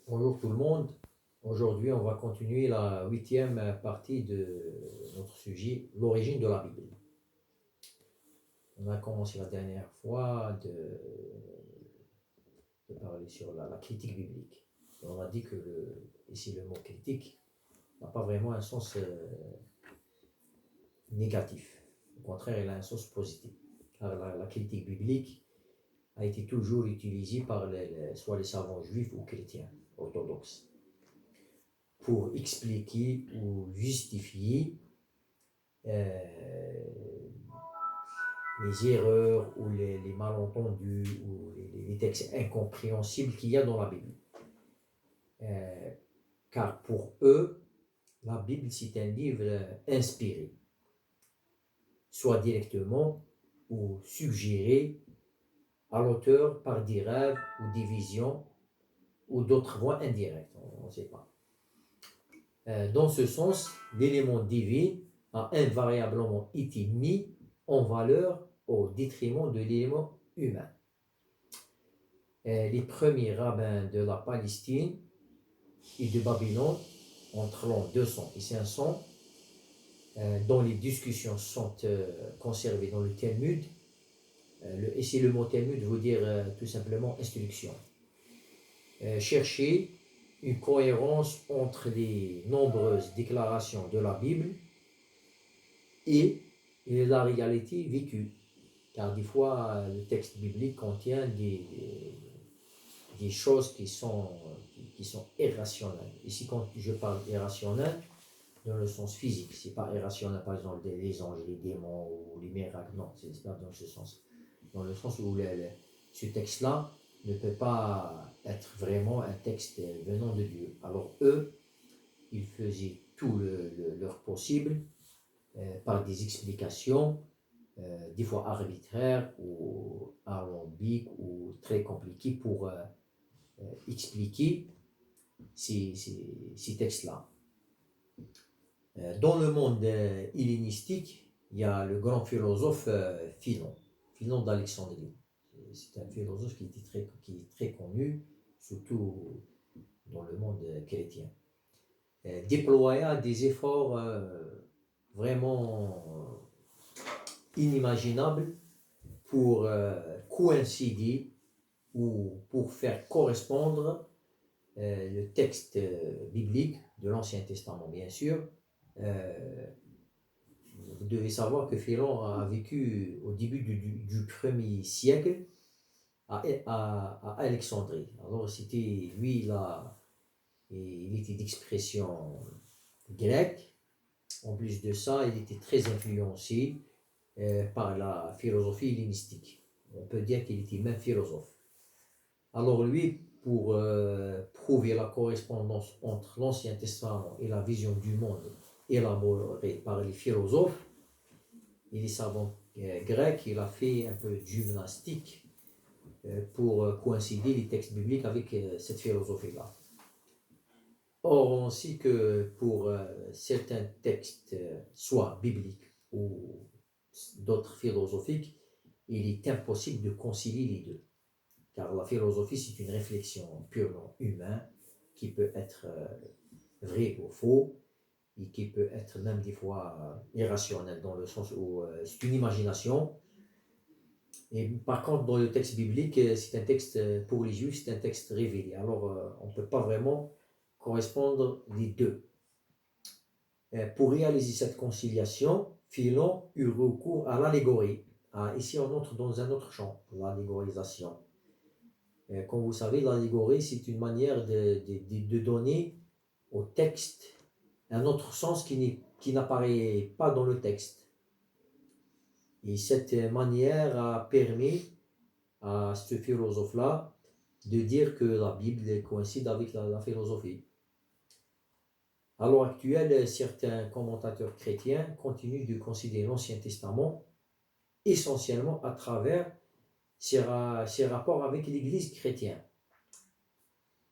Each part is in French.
Bonjour tout le monde. Aujourd'hui, on va continuer la 8e partie de notre sujet, l'origine de la Bible. On a commencé la dernière fois de parler sur la critique biblique. Et on a dit que ici le mot critique n'a pas vraiment un sens négatif. Au contraire, il a un sens positif. Car la critique biblique a été toujours utilisée par soit les savants juifs ou chrétiens orthodoxes pour expliquer ou justifier les erreurs ou les malentendus ou les textes incompréhensibles qu'il y a dans la Bible. Car pour eux, la Bible, c'est un livre inspiré, soit directement ou suggéré à l'auteur par des rêves ou des visions ou d'autres voies indirectes, on ne sait pas. Dans ce sens, l'élément divin a invariablement été mis en valeur au détriment de l'élément humain. Les premiers rabbins de la Palestine et de Babylone, entre l'an 200 et 500, dont les discussions sont conservées dans le Talmud, ici le mot Talmud veut dire tout simplement instruction, chercher une cohérence entre les nombreuses déclarations de la Bible et la réalité vécue. Car des fois, le texte biblique contient des choses qui sont irrationnelles. Ici, quand je parle irrationnel, dans le sens physique, c'est pas irrationnel, par exemple, les anges, les démons ou les miracles, non, c'est pas dans ce sens. Dans le sens où ce texte-là ne peut pas être vraiment un texte venant de Dieu. Alors eux, ils faisaient tout leur possible par des explications, des fois arbitraires ou alambiques ou très compliquées pour expliquer ces textes-là. Dans le monde hellénistique, il y a le grand philosophe Philon d'Alexandrie. C'est un philosophe qui est très connu, surtout dans le monde chrétien. Déploya des efforts vraiment inimaginables pour coïncider ou pour faire correspondre le texte biblique de l'Ancien Testament, bien sûr. Vous devez savoir que Philon a vécu au début du 1er siècle à Alexandrie. Alors c'était, lui, il était d'expression grecque. En plus de ça, il était très influencé par la philosophie hellénistique. On peut dire qu'il était même philosophe. Alors lui, pour prouver la correspondance entre l'Ancien Testament et la vision du monde élaborée par les philosophes et les savants grecs, il a fait un peu de gymnastique pour coïncider les textes bibliques avec cette philosophie-là. Or, on sait que pour certains textes, soit bibliques ou d'autres philosophiques, il est impossible de concilier les deux. Car la philosophie, c'est une réflexion purement humaine qui peut être vraie ou faux et qui peut être même des fois irrationnelle dans le sens où c'est une imagination. Et par contre, dans le texte biblique, c'est un texte pour les juifs, c'est un texte révélé. Alors, on ne peut pas vraiment correspondre les deux. Pour réaliser cette conciliation, Philon eut recours à l'allégorie. Ici, on entre dans un autre champ, l'allégorisation. Comme vous savez, l'allégorie, c'est une manière de donner au texte un autre sens qui n'apparaît pas dans le texte. Et cette manière a permis à ce philosophe-là de dire que la Bible coïncide avec la philosophie. À l'heure actuelle, certains commentateurs chrétiens continuent de considérer l'Ancien Testament essentiellement à travers ses rapports avec l'Église chrétienne.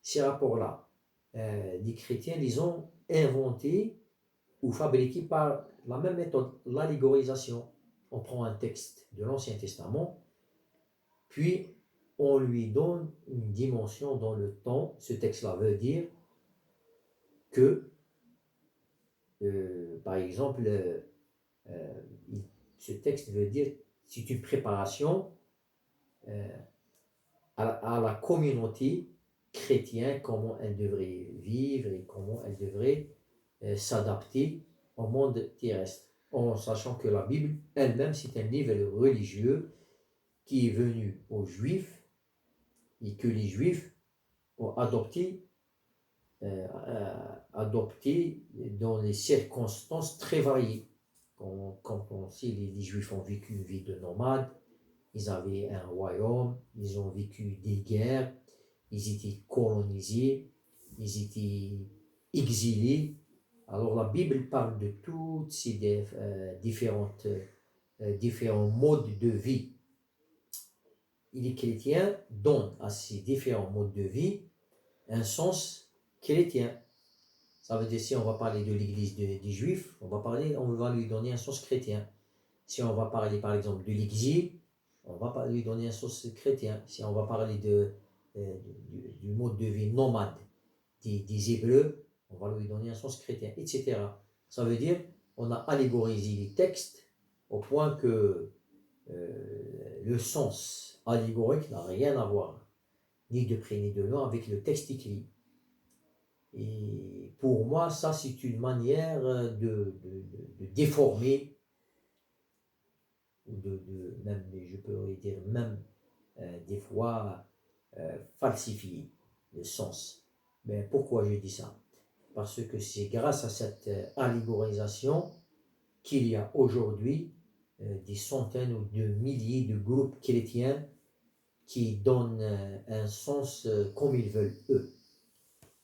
Ces rapports-là, les chrétiens les ont inventés ou fabriqués par la même méthode, l'allégorisation. On prend un texte de l'Ancien Testament, puis on lui donne une dimension dans le temps. Ce texte-là veut dire que, par exemple, euh, ce texte veut dire, c'est une préparation euh, à la communauté chrétienne, comment elle devrait vivre et comment elle devrait s'adapter au monde terrestre, en sachant que la Bible elle-même, c'est un livre religieux qui est venu aux Juifs et que les Juifs ont adopté dans des circonstances très variées. Quand on sait, les Juifs ont vécu une vie de nomades, ils avaient un royaume, ils ont vécu des guerres, ils étaient colonisés, ils étaient exilés. Alors la Bible parle de tous ces différents modes de vie. Et les chrétiens donnent à ces différents modes de vie un sens chrétien. Ça veut dire, si on va parler de l'église des Juifs, on va lui donner un sens chrétien. Si on va parler par exemple de l'exil, on va lui donner un sens chrétien. Si on va parler du mode de vie nomade des Hébreux, on va lui donner un sens chrétien, etc. Ça veut dire, on a allégorisé les textes au point que le sens allégorique n'a rien à voir, ni de près ni de loin, avec le texte écrit. Et pour moi, ça, c'est une manière de déformer, ou même, je peux dire, même des fois, falsifier le sens. Mais pourquoi je dis ça? Parce que c'est grâce à cette allégorisation qu'il y a aujourd'hui des centaines ou de milliers de groupes chrétiens qui donnent un sens comme ils veulent eux.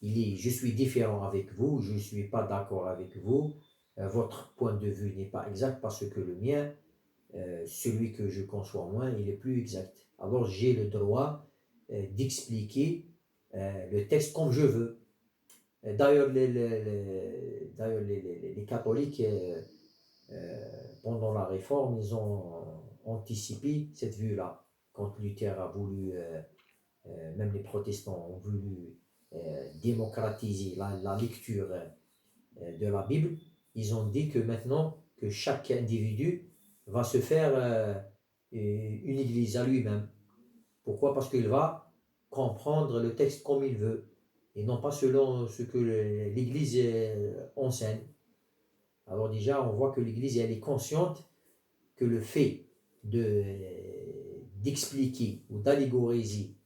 Je suis différent avec vous, je ne suis pas d'accord avec vous, votre point de vue n'est pas exact parce que le mien, celui que je conçois moi, il est plus exact. Alors j'ai le droit d'expliquer le texte comme je veux. D'ailleurs, les catholiques, pendant la Réforme, ils ont anticipé cette vue-là. Quand Luther a voulu, même les protestants ont voulu démocratiser la lecture de la Bible, ils ont dit que maintenant que chaque individu va se faire une église à lui-même. Pourquoi? Parce qu'il va comprendre le texte comme il veut et non pas selon ce que l'église enseigne. Alors déjà, on voit que l'église elle est consciente que le fait d'expliquer ou d'allégoriser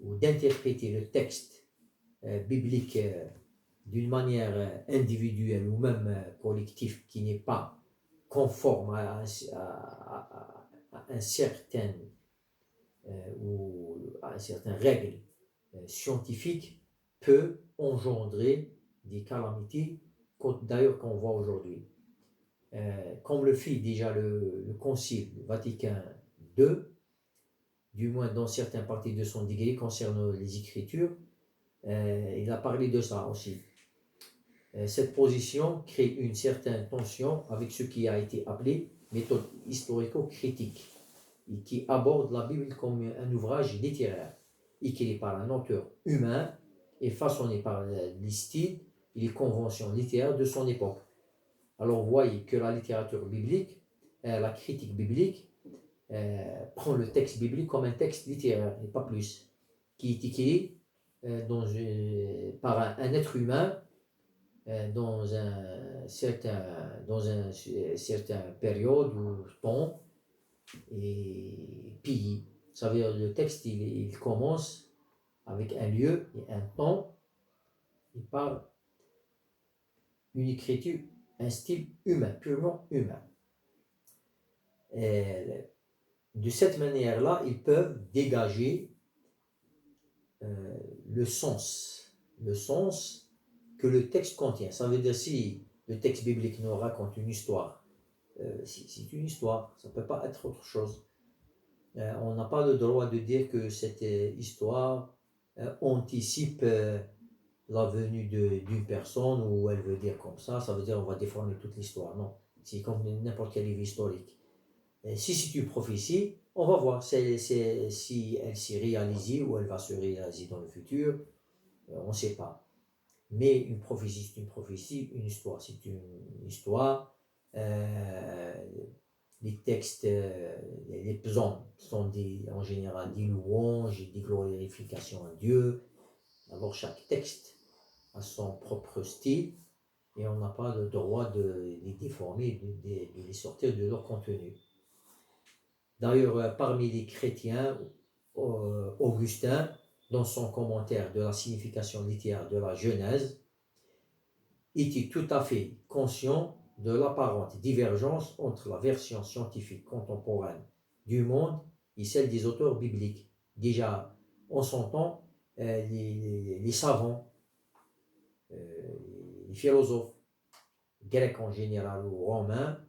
ou d'interpréter le texte biblique d'une manière individuelle ou même collective qui n'est pas conforme à un certain ou à certaines règles scientifiques peut engendrer des calamités, d'ailleurs qu'on voit aujourd'hui. Comme le fit déjà le Concile Vatican II, du moins dans certaines parties de son décret concernant les Écritures, il a parlé de ça aussi. Cette position crée une certaine tension avec ce qui a été appelé méthode historico-critique et qui aborde la Bible comme un ouvrage littéraire écrit par un auteur humain et façonné par les styles et les conventions littéraires de son époque. Alors vous voyez que la littérature biblique, la critique biblique, prend le texte biblique comme un texte littéraire et pas plus, qui est écrit par un être humain dans un certain période ou temps et pays. Ça veut dire le texte il commence avec un lieu et un temps et par une écriture, un style humain, purement humain. Et de cette manière-là, ils peuvent dégager le sens que le texte contient. Ça veut dire si le texte biblique nous raconte une histoire, c'est une histoire, ça ne peut pas être autre chose. On n'a pas le droit de dire que cette histoire anticipe la venue d'une personne ou elle veut dire comme ça veut dire on va déformer toute l'histoire. Non, c'est comme n'importe quel livre historique. Si c'est une prophétie, On va voir si elle s'est réalisée ou elle va se réaliser dans le futur, on ne sait pas. Mais une prophétie, c'est une prophétie, une histoire, c'est une histoire. Euh, les textes, les psaumes sont en général des louanges et des glorifications à Dieu. Alors chaque texte a son propre style et on n'a pas le droit de les déformer, de les sortir de leur contenu. D'ailleurs, parmi les chrétiens, Augustin, dans son commentaire de la signification littéraire de la Genèse, était tout à fait conscient de l'apparente divergence entre la version scientifique contemporaine du monde et celle des auteurs bibliques. Déjà, en son temps, les savants, les philosophes, grecs en général ou romains,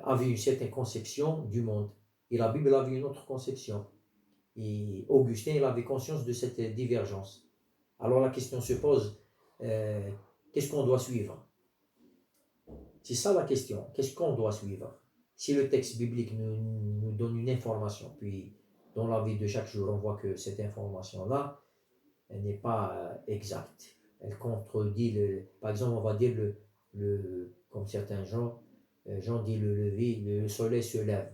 avaient une certaine conception du monde. Et la Bible avait une autre conception. Et Augustin, il avait conscience de cette divergence. Alors la question se pose, qu'est-ce qu'on doit suivre? C'est ça la question. Qu'est-ce qu'on doit suivre? Si le texte biblique nous donne une information, puis dans la vie de chaque jour, on voit que cette information-là, elle n'est pas exacte. Elle contredit, par exemple, on va dire, comme certains gens disent le lever, le soleil se lève.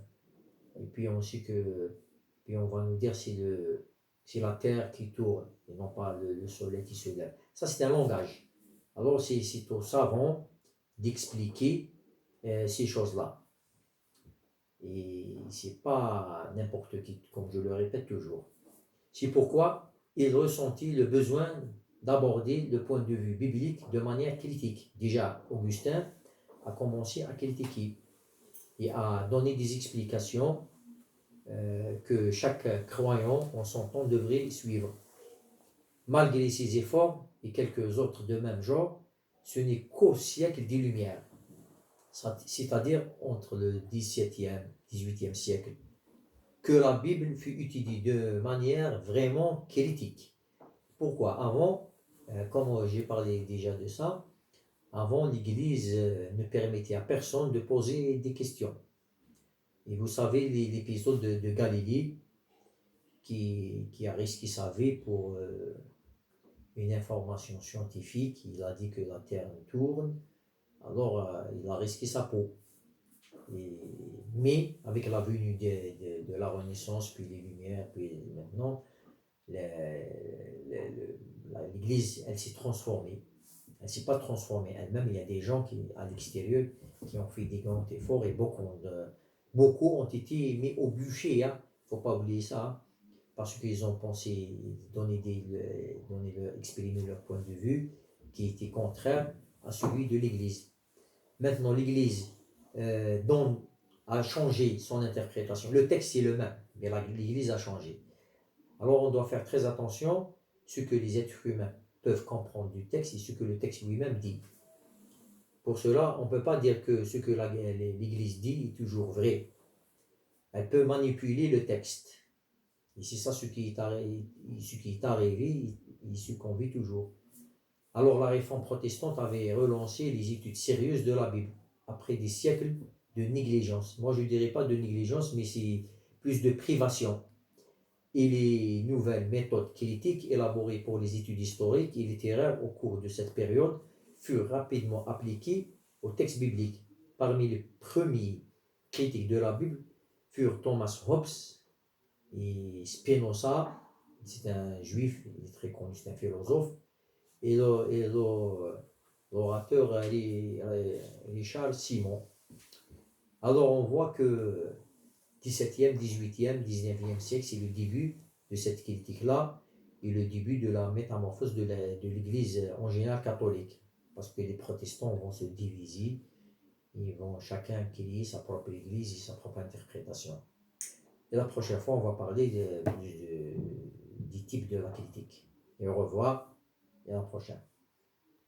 Et puis on sait que, puis on va nous dire c'est la terre qui tourne, et non pas le soleil qui se lève. Ça, c'est un langage. Alors, c'est aux savants d'expliquer ces choses-là. Et c'est pas n'importe qui, comme je le répète toujours. C'est pourquoi il ressentit le besoin d'aborder le point de vue biblique de manière critique. Déjà, Augustin a commencé à critiquer et à donner des explications que chaque croyant en son temps devrait suivre. Malgré ses efforts et quelques autres de même genre, ce n'est qu'au siècle des Lumières, c'est-à-dire entre le XVIIe et XVIIIe siècle, que la Bible fut utilisée de manière vraiment critique. Pourquoi? Avant, comme j'ai parlé déjà de ça, avant l'Église ne permettait à personne de poser des questions. Et vous savez l'épisode de Galilée qui a risqué sa vie pour une information scientifique. Il a dit que la Terre tourne, alors il a risqué sa peau. Mais avec la venue de la Renaissance, puis les Lumières, puis maintenant, l'Église, elle s'est transformée. Elle ne s'est pas transformée elle-même. Il y a des gens à l'extérieur qui ont fait des grands efforts et beaucoup ont été mis au bûcher. Il ne faut pas oublier ça. Parce qu'ils ont pensé exprimer leur point de vue qui était contraire à celui de l'Église. Maintenant, l'Église a changé son interprétation. Le texte est le même, mais l'Église a changé. Alors, on doit faire très attention à ce que les êtres humains peuvent comprendre du texte et ce que le texte lui-même dit. Pour cela, on ne peut pas dire que ce que l'Église dit est toujours vrai. Elle peut manipuler le texte. Et c'est ça ce qui est arrivé, il succombait toujours. Alors la réforme protestante avait relancé les études sérieuses de la Bible, après des siècles de négligence. Moi je ne dirais pas de négligence, mais c'est plus de privation. Et les nouvelles méthodes critiques élaborées pour les études historiques et littéraires au cours de cette période furent rapidement appliquées au texte biblique. Parmi les premiers critiques de la Bible furent Thomas Hobbes et Spinoza, c'est un juif, il est très connu, c'est un philosophe, et l'orateur Richard Simon. Alors on voit que 17e, 18e, 19e siècle, c'est le début de cette critique-là et le début de la métamorphose de l'Église en général catholique. Parce que les protestants vont se diviser, ils vont chacun créer sa propre Église et sa propre interprétation. Et la prochaine fois, on va parler du type de la critique. Et au revoir, et à la prochaine.